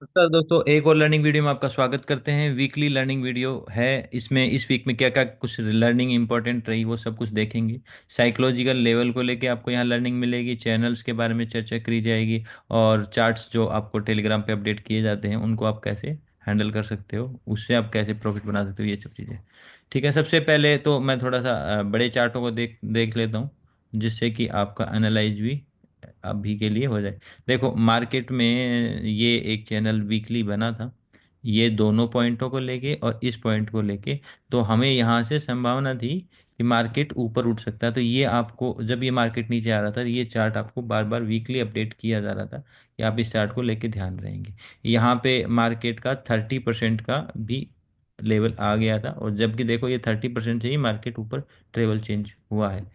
Sir दोस्तों, एक और लर्निंग वीडियो में आपका स्वागत करते हैं। वीकली लर्निंग वीडियो है। इसमें इस वीक में क्या क्या कुछ लर्निंग इंपॉर्टेंट रही वो सब कुछ देखेंगे। साइकोलॉजिकल लेवल को लेके आपको यहाँ लर्निंग मिलेगी, चैनल्स के बारे में चर्चा करी जाएगी, और चार्ट्स जो आपको टेलीग्राम पे अपडेट किए जाते हैं उनको आप कैसे हैंडल कर सकते हो, उससे आप कैसे प्रॉफिट बना सकते हो, ये सब चीज़ें। ठीक है, सबसे पहले तो मैं थोड़ा सा बड़े चार्टों को देख देख लेता हूँ, जिससे कि आपका एनालाइज भी अभी के लिए हो जाए। देखो, मार्केट में ये एक चैनल वीकली बना था, ये दोनों पॉइंटों को लेके और इस पॉइंट को लेके। तो हमें यहाँ से संभावना थी कि मार्केट ऊपर उठ सकता है। तो ये आपको, जब ये मार्केट नीचे आ रहा था, ये चार्ट आपको बार बार वीकली अपडेट किया जा रहा था कि आप इस चार्ट को लेके ध्यान रहेंगे। यहाँ पे मार्केट का 30% का भी लेवल आ गया था, और जबकि देखो ये 30% से ही मार्केट ऊपर ट्रेवल चेंज हुआ है।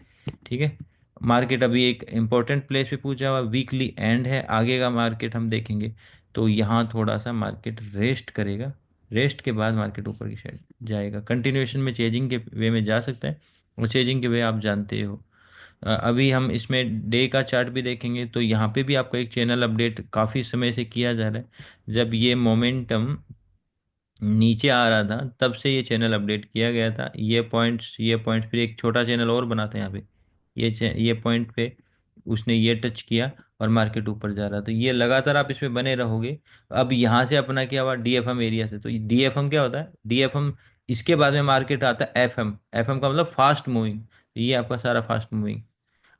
ठीक है, मार्केट अभी एक इम्पोर्टेंट प्लेस पे पूछा हुआ, वीकली एंड है, आगे का मार्केट हम देखेंगे। तो यहाँ थोड़ा सा मार्केट रेस्ट करेगा, रेस्ट के बाद मार्केट ऊपर की साइड जाएगा। कंटिन्यूएशन में चेजिंग के वे में जा सकता है, और चेजिंग के वे आप जानते हो। अभी हम इसमें डे का चार्ट भी देखेंगे, तो यहाँ पे भी आपको एक चैनल अपडेट काफ़ी समय से किया जा रहा है। जब ये मोमेंटम नीचे आ रहा था तब से ये चैनल अपडेट किया गया था। ये पॉइंट्स फिर एक छोटा चैनल और बनाते हैं यहाँ पे। ये पॉइंट पे उसने ये टच किया, और मार्केट ऊपर जा रहा, तो ये लगातार आप इसमें बने रहोगे। अब यहाँ से अपना क्या हुआ, डीएफएम एरिया से। तो डीएफएम क्या होता है, डीएफएम, इसके बाद में मार्केट आता है एफएम। एफएम का मतलब फास्ट मूविंग। ये आपका सारा फास्ट मूविंग।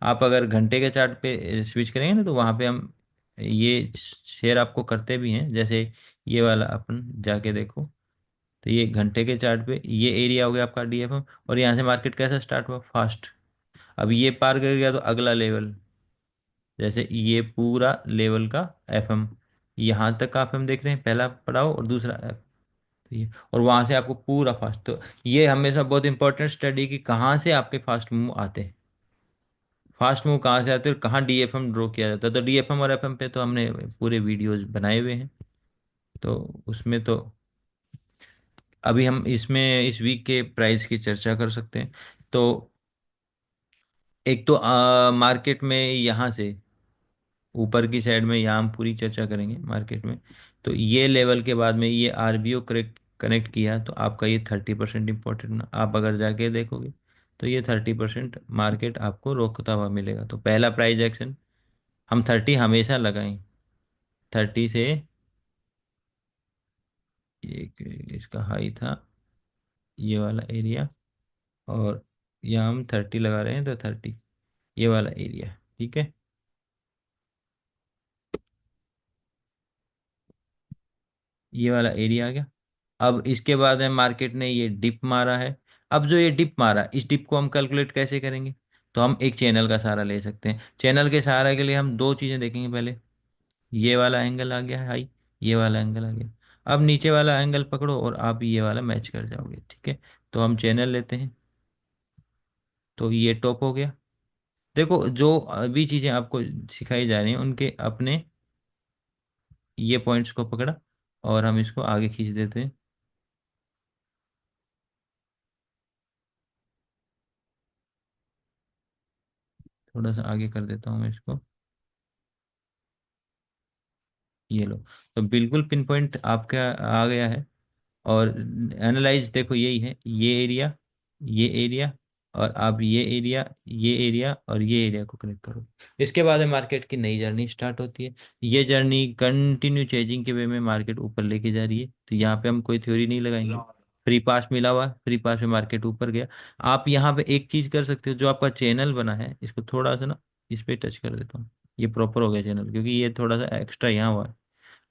आप अगर घंटे के चार्ट पे स्विच करेंगे ना, तो वहाँ पे हम ये शेयर आपको करते भी हैं। जैसे ये वाला अपन जाके देखो, तो ये घंटे के चार्ट पे ये एरिया हो गया आपका डीएफएम, और यहाँ से मार्केट कैसा स्टार्ट हुआ, फास्ट। अब ये पार कर गया तो अगला लेवल, जैसे ये पूरा लेवल का एफएम, यहाँ तक का एफएम देख रहे हैं, पहला पड़ाव और दूसरा एफ। तो ये, और वहां से आपको पूरा फास्ट। तो ये हमेशा बहुत इंपॉर्टेंट स्टडी कि कहाँ से आपके फास्ट मूव आते हैं, फास्ट मूव कहाँ से आते हैं और कहाँ डीएफएम ड्रॉ किया जाता है। तो डीएफएम और एफएम पे तो हमने पूरे वीडियोस बनाए हुए हैं, तो उसमें तो अभी हम इसमें इस वीक के प्राइस की चर्चा कर सकते हैं। तो एक तो मार्केट में यहाँ से ऊपर की साइड में, यहाँ हम पूरी चर्चा करेंगे मार्केट में। तो ये लेवल के बाद में ये आरबीओ करेक्ट कनेक्ट किया, तो आपका ये 30% इम्पोर्टेंट ना, आप अगर जाके देखोगे तो ये 30% मार्केट आपको रोकता हुआ मिलेगा। तो पहला प्राइस एक्शन हम 30 हमेशा लगाएं। 30 से एक इसका हाई था ये वाला एरिया, और यहाँ हम 30 लगा रहे हैं, तो 30 ये वाला एरिया। ठीक है, ये वाला एरिया आ गया। अब इसके बाद में मार्केट ने ये डिप मारा है। अब जो ये डिप मारा, इस डिप को हम कैलकुलेट कैसे करेंगे, तो हम एक चैनल का सहारा ले सकते हैं। चैनल के सहारा के लिए हम दो चीज़ें देखेंगे। पहले ये वाला एंगल आ गया है हाई, ये वाला एंगल आ गया। अब नीचे वाला एंगल पकड़ो और आप ये वाला मैच कर जाओगे। ठीक है, तो हम चैनल लेते हैं, तो ये टॉप हो गया। देखो, जो अभी चीज़ें आपको सिखाई जा रही हैं उनके अपने ये पॉइंट्स को पकड़ा, और हम इसको आगे खींच देते हैं। थोड़ा सा आगे कर देता हूँ मैं इसको, ये लो। तो बिल्कुल पिन पॉइंट आपका आ गया है। और एनालाइज देखो, यही है ये एरिया, ये एरिया, और आप ये एरिया और ये एरिया को कनेक्ट करो। इसके बाद में मार्केट की नई जर्नी स्टार्ट होती है। ये जर्नी कंटिन्यू चेंजिंग के वे में मार्केट ऊपर लेके जा रही है। तो यहाँ पे हम कोई थ्योरी नहीं लगाएंगे। फ्री पास मिला हुआ, फ्री पास में मार्केट ऊपर गया। आप यहाँ पे एक चीज कर सकते हो, जो आपका चैनल बना है इसको थोड़ा सा ना, इस पे टच कर देता हूँ। ये प्रॉपर हो गया चैनल, क्योंकि ये थोड़ा सा एक्स्ट्रा यहाँ हुआ है।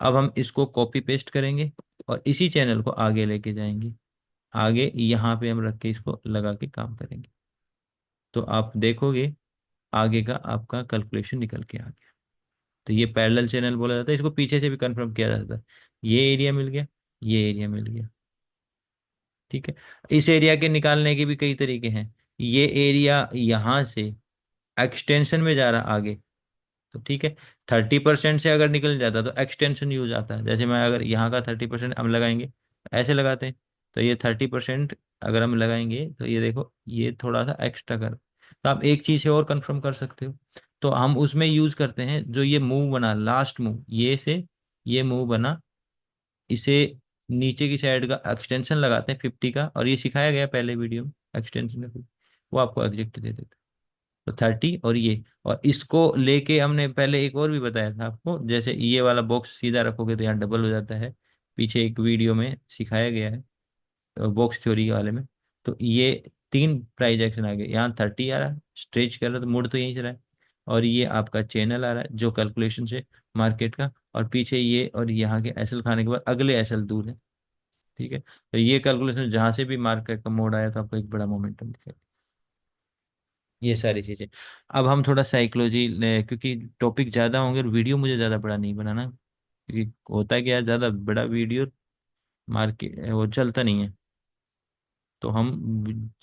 अब हम इसको कॉपी पेस्ट करेंगे, और इसी चैनल को आगे लेके जाएंगे। आगे यहाँ पे हम रख के इसको लगा के काम करेंगे, तो आप देखोगे आगे का आपका कैलकुलेशन निकल के आ गया। तो ये पैरेलल चैनल बोला जाता है, इसको पीछे से भी कंफर्म किया जाता है। ये एरिया मिल गया, ये एरिया मिल गया। ठीक है, इस एरिया के निकालने के भी कई तरीके हैं। ये एरिया यहाँ से एक्सटेंशन में जा रहा आगे, तो ठीक है। 30% से अगर निकल जाता तो एक्सटेंशन यूज आता है। जैसे मैं अगर यहाँ का 30% हम लगाएंगे, ऐसे लगाते हैं, तो ये 30% अगर हम लगाएंगे तो ये देखो ये थोड़ा सा एक्स्ट्रा कर। तो आप एक चीज़ से और कंफर्म कर सकते हो। तो हम उसमें यूज करते हैं जो ये मूव बना, लास्ट मूव, ये से ये मूव बना, इसे नीचे की साइड का एक्सटेंशन लगाते हैं 50 का, और ये सिखाया गया पहले वीडियो में एक्सटेंशन का, वो आपको एग्जैक्ट दे देता है। तो 30 और ये, और इसको लेके हमने पहले एक और भी बताया था आपको, जैसे ये वाला बॉक्स सीधा रखोगे तो यहाँ डबल हो जाता है, पीछे एक वीडियो में सिखाया गया है बॉक्स थ्योरी वाले में। तो ये तीन प्राइज एक्शन आ गए, यहाँ 30 आ रहा है, स्ट्रेच कर रहा है तो मुड़ तो यहीं से रहा है, और ये आपका चैनल आ रहा है जो कैलकुलेशन से मार्केट का, और पीछे ये, और यहाँ के एसएल खाने के बाद अगले एसएल दूर है। ठीक है, तो ये कैलकुलेशन जहां से भी मार्केट का मोड आया तो आपको एक बड़ा मोमेंटम दिखेगा, ये सारी चीजें। अब हम थोड़ा साइकोलॉजी, क्योंकि टॉपिक ज्यादा होंगे और वीडियो मुझे ज्यादा बड़ा नहीं बनाना, क्योंकि होता है कि यार ज्यादा बड़ा वीडियो मार्केट वो चलता नहीं है। तो हम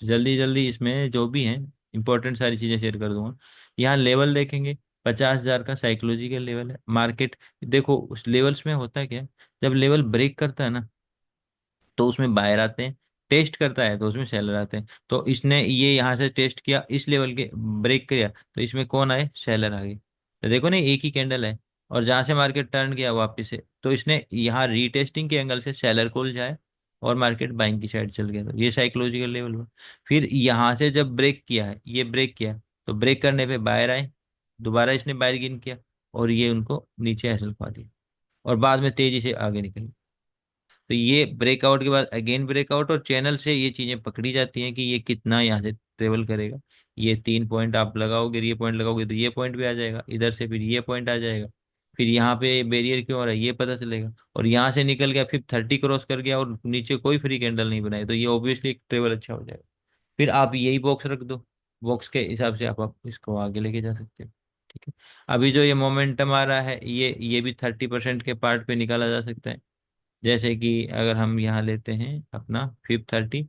जल्दी जल्दी इसमें जो भी हैं इंपॉर्टेंट सारी चीजें शेयर कर दूंगा। यहाँ लेवल देखेंगे, 50,000 का साइकोलॉजिकल लेवल है मार्केट। देखो उस लेवल्स में होता है क्या, जब लेवल ब्रेक करता है ना तो उसमें बायर आते हैं, टेस्ट करता है तो उसमें सेलर आते हैं। तो इसने ये यहाँ से टेस्ट किया, इस लेवल के ब्रेक किया, तो इसमें कौन आए, सेलर आ गए। तो देखो ना एक ही कैंडल है, और जहां से मार्केट टर्न किया वापस से, तो इसने यहाँ रीटेस्टिंग के एंगल से सेलर को उलझाया और मार्केट बाइंग की साइड चल गया, तो ये साइकोलॉजिकल लेवल हुआ। फिर यहाँ से जब ब्रेक किया है, ये ब्रेक किया, तो ब्रेक करने पे बायर आए, दोबारा इसने बार्गिन किया, और ये उनको नीचे हासिल पा दिया, और बाद में तेजी से आगे निकल। तो ये ब्रेकआउट के बाद अगेन ब्रेकआउट, और चैनल से ये चीजें पकड़ी जाती हैं कि ये कितना यहाँ से ट्रेवल करेगा। ये 3 पॉइंट आप लगाओगे, ये पॉइंट लगाओगे तो ये पॉइंट भी आ जाएगा इधर से, फिर ये पॉइंट आ जाएगा, फिर यहाँ पे बैरियर क्यों आ रहा है ये पता चलेगा, और यहाँ से निकल गया फिर 30 क्रॉस कर गया और नीचे कोई फ्री कैंडल नहीं बनाई, तो ये ऑब्वियसली एक ट्रेवल अच्छा हो जाएगा। फिर आप यही बॉक्स रख दो, बॉक्स के हिसाब से आप इसको आगे लेके जा सकते हो। ठीक है, अभी जो ये मोमेंटम आ रहा है, ये भी 30% के पार्ट पे निकाला जा सकता है। जैसे कि अगर हम यहाँ लेते हैं अपना फिफ्थ 30,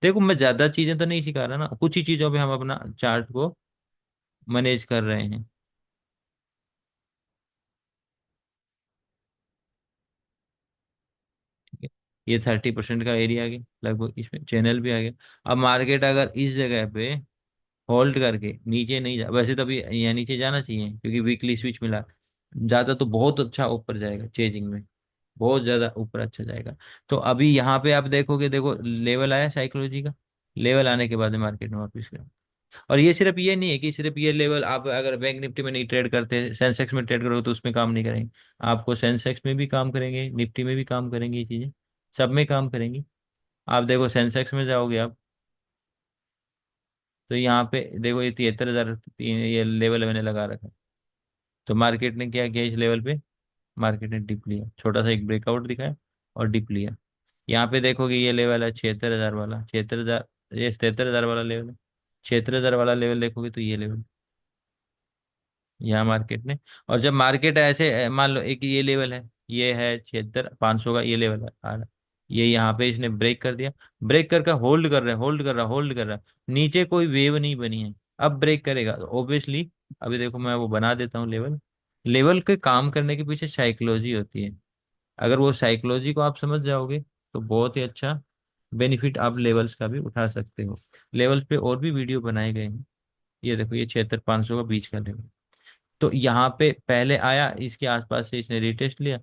देखो मैं ज्यादा चीजें तो नहीं सिखा रहा ना, कुछ ही चीजों पे हम अपना चार्ट को मैनेज कर रहे हैं। ठीक है, ये 30% का एरिया आ गया लगभग, इसमें चैनल भी आ गया। अब मार्केट अगर इस जगह पे होल्ड करके नीचे नहीं जा, वैसे तो अभी यहाँ नीचे जाना चाहिए क्योंकि वीकली स्विच मिला, ज्यादा तो बहुत अच्छा ऊपर जाएगा चेजिंग में, बहुत ज्यादा ऊपर अच्छा जाएगा। तो अभी यहाँ पे आप देखोगे, देखो लेवल आया साइकोलॉजी का, लेवल आने के बाद में मार्केट में वापस गया। और ये सिर्फ ये नहीं है कि सिर्फ ये लेवल आप अगर बैंक निफ्टी में नहीं ट्रेड करते, सेंसेक्स में ट्रेड करोगे तो उसमें काम नहीं करेंगे, आपको सेंसेक्स में भी काम करेंगे, निफ्टी में भी काम करेंगे, ये चीजें सब में काम करेंगी। आप देखो सेंसेक्स में जाओगे आप, तो यहाँ पे देखो ये 73,000 ये लेवल मैंने लगा रखा है। तो मार्केट ने क्या किया इस लेवल पे, मार्केट ने डिप लिया, छोटा सा एक ब्रेकआउट दिखाया और डिप लिया। यहाँ पे देखोगे ये लेवल है 76,000 वाला, 76,000, ये 73,000 वाला लेवल है, 76,000 वाला लेवल देखोगे तो ये लेवल यहाँ मार्केट ने। और जब मार्केट ऐसे मान लो एक ये लेवल है, ये है 76,500 का, ये लेवल है आ रहा है, ये यहाँ पे इसने ब्रेक कर दिया, ब्रेक करके होल्ड कर रहा है, होल्ड कर रहा, होल्ड कर रहा, नीचे कोई वेव नहीं बनी है। अब ब्रेक करेगा तो ऑब्वियसली, अभी देखो मैं वो बना देता हूँ लेवल, लेवल के काम करने के पीछे साइकोलॉजी होती है। अगर वो साइकोलॉजी को आप समझ जाओगे तो बहुत ही अच्छा बेनिफिट आप लेवल्स का भी उठा सकते हो। लेवल्स पे और भी वीडियो बनाए गए हैं, ये देखो ये 76,500 का बीच का लेवल। तो यहाँ पे पहले आया, इसके आसपास से इसने रिटेस्ट लिया,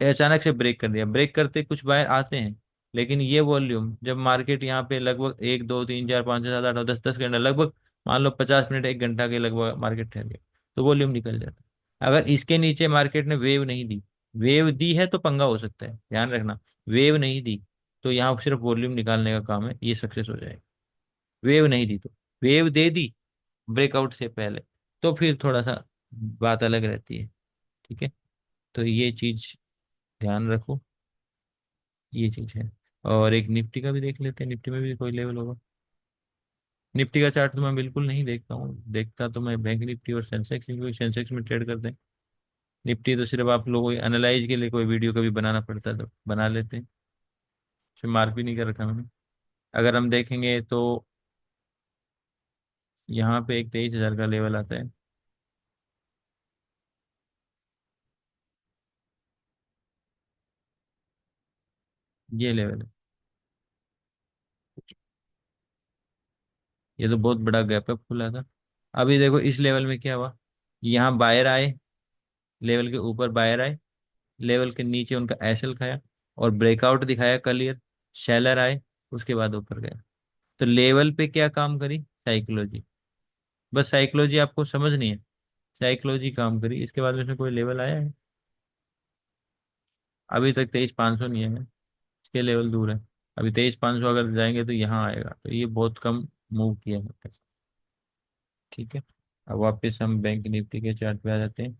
अचानक से ब्रेक कर दिया, ब्रेक करते कुछ बायर आते हैं, लेकिन ये वॉल्यूम जब मार्केट यहाँ पे लगभग 1 2 3 4 5 6 7 8 9 10 10 घंटा लगभग, मान लो 50 मिनट 1 घंटा के लगभग मार्केट ठहर गया, तो वॉल्यूम निकल जाता है। अगर इसके नीचे मार्केट ने वेव नहीं दी, वेव दी है तो पंगा हो सकता है, ध्यान रखना, वेव नहीं दी तो यहाँ सिर्फ वॉल्यूम निकालने का काम है, ये सक्सेस हो जाएगा। वेव नहीं दी तो, वेव दे दी ब्रेकआउट से पहले, तो फिर थोड़ा सा बात अलग रहती है। ठीक है, तो ये चीज ध्यान रखो, ये चीज है। और एक निफ्टी का भी देख लेते हैं, निफ्टी में भी कोई लेवल होगा। निफ्टी का चार्ट तो मैं बिल्कुल नहीं देखता हूँ, देखता तो मैं बैंक निफ्टी और सेंसेक्स, क्योंकि सेंसेक्स में ट्रेड करते हैं। निफ्टी तो सिर्फ आप लोगों को एनालाइज के लिए कोई वीडियो कभी बनाना पड़ता है तो बना लेते हैं, उसमें मार्क भी नहीं कर रखा मैंने। अगर हम देखेंगे तो यहाँ पे एक 23,000 का लेवल आता है, ये लेवल है, ये तो बहुत बड़ा गैप अप खुला था। अभी देखो इस लेवल में क्या हुआ, यहाँ बायर आए, लेवल के ऊपर बायर आए, लेवल के नीचे उनका एसएल खाया, और ब्रेकआउट दिखाया क्लियर, शेलर आए, उसके बाद ऊपर गया। तो लेवल पे क्या काम करी? साइकोलॉजी। बस साइकोलॉजी आपको समझनी है, साइकोलॉजी काम करी, इसके बाद में इसमें कोई लेवल आया है? अभी तक 23,500 नहीं है, इसके लेवल दूर है। अभी 23,500 अगर जाएंगे तो यहाँ आएगा, तो ये बहुत कम मूव किया है। ठीक है। अब वापस हम बैंक निफ्टी के चार्ट पे आ जाते हैं।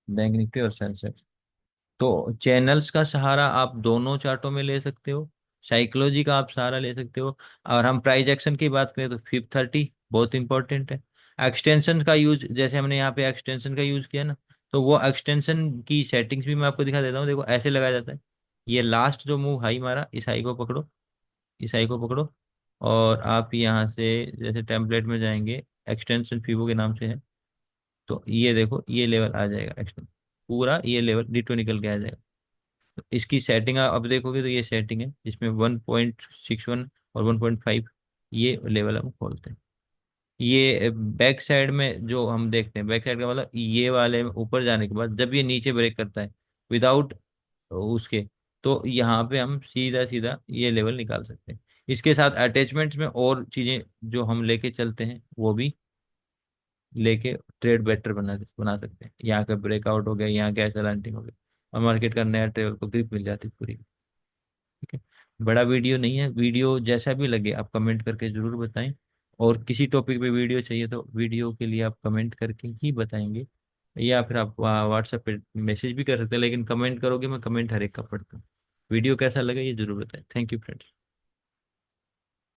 बैंक निफ्टी और सेंसेक्स, तो चैनल्स का सहारा आप दोनों चार्टों में ले सकते हो, साइकोलॉजी का आप सहारा ले सकते हो। और हम प्राइस एक्शन की बात करें तो 530 बहुत इंपॉर्टेंट है। एक्सटेंशन का यूज, जैसे हमने यहाँ पे एक्सटेंशन का यूज किया ना, तो वो एक्सटेंशन की सेटिंग्स भी मैं आपको दिखा देता हूँ। देखो ऐसे लगाया जाता है, ये लास्ट जो मूव हाई मारा, इस हाई को पकड़ो, इस हाई को पकड़ो, और आप यहाँ से जैसे टेम्पलेट में जाएंगे, एक्सटेंशन फीबो के नाम से है, तो ये देखो ये लेवल आ जाएगा एक्सटेंशन, पूरा ये लेवल डिटो निकल के आ जाएगा। तो इसकी सेटिंग आप अब देखोगे तो ये सेटिंग है जिसमें 1.61 और 1.5 ये लेवल हम खोलते हैं। ये बैक साइड में जो हम देखते हैं, बैक साइड का मतलब ये वाले में ऊपर जाने के बाद जब ये नीचे ब्रेक करता है विदाउट उसके, तो यहाँ पे हम सीधा सीधा ये लेवल निकाल सकते हैं। इसके साथ अटैचमेंट्स में और चीजें जो हम लेके चलते हैं वो भी लेके ट्रेड बेटर बना सकते हैं। यहाँ का ब्रेकआउट हो गया, यहाँ का ऐसा लैंडिंग हो गया, और मार्केट का नया ट्रेवल को ग्रिप मिल जाती है पूरी। ठीक है। बड़ा वीडियो नहीं है, वीडियो जैसा भी लगे आप कमेंट करके जरूर बताएं। और किसी टॉपिक पे वीडियो चाहिए तो वीडियो के लिए आप कमेंट करके ही बताएंगे, या फिर आप व्हाट्सएप पे मैसेज भी कर सकते हैं, लेकिन कमेंट करोगे, मैं कमेंट हर एक का पढ़ता हूँ। वीडियो कैसा लगा ये जरूर बताएं। Thank you friends.